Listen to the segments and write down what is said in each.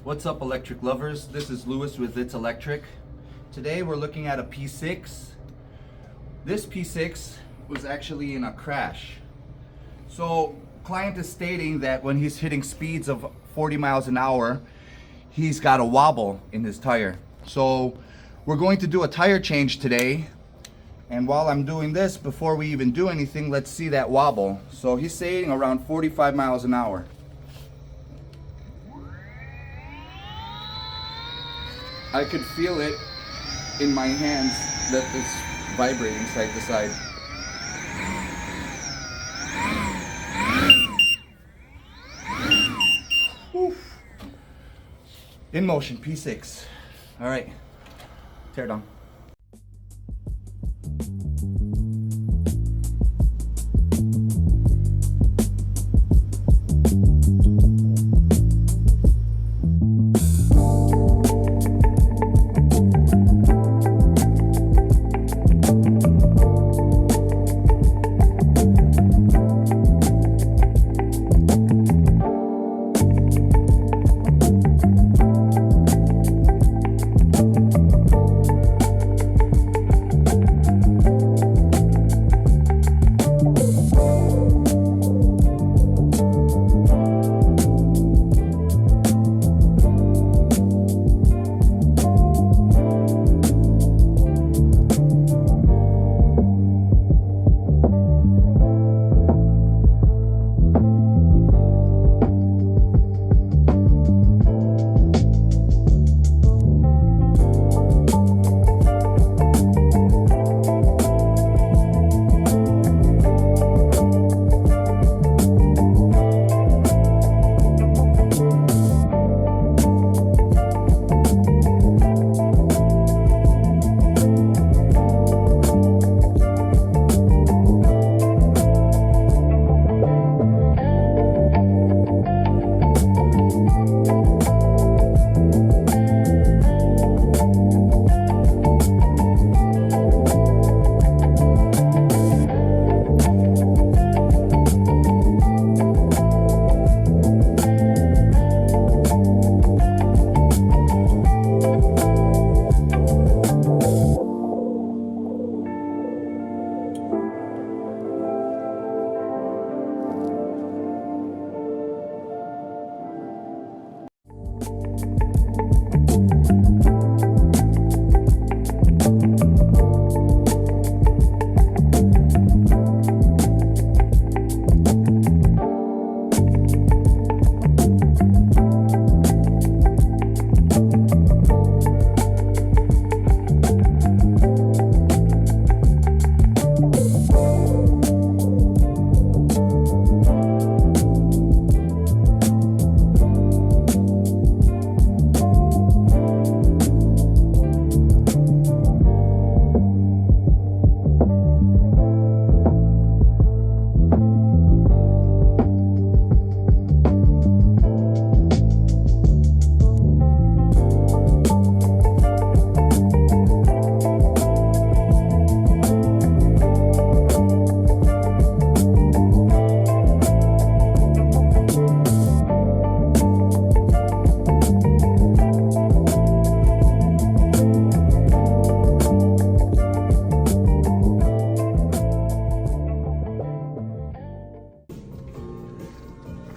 What's up, electric lovers? This is Lewis with It's Electric. Today we're looking at a P6. This P6 was actually in a crash. So client is stating that when he's hitting speeds of 40 miles an hour, he's got a wobble in his tire. So we're going to do a tire change today. And while I'm doing this, before we even do anything, let's see that wobble. So he's saying around 45 miles an hour. I could feel it in my hands that it's vibrating side to side. Oof. Inmotion P6. All right, tear down.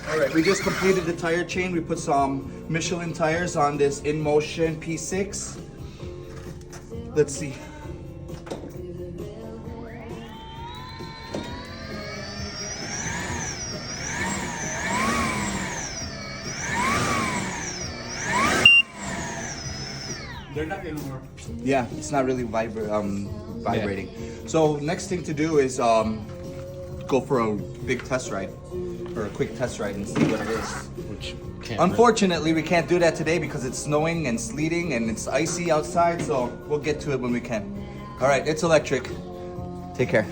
Alright, we just completed the tire chain. We put some Michelin tires on this Inmotion P6. Let's see. They're not anymore. Yeah, it's not really vibrating. Yeah. So next thing to do is go for a big test ride. Or a quick test ride and see what it is. Which can't Unfortunately, we can't do that today because it's snowing and sleeting and it's icy outside, so we'll get to it when we can. All right, it's electric. Take care.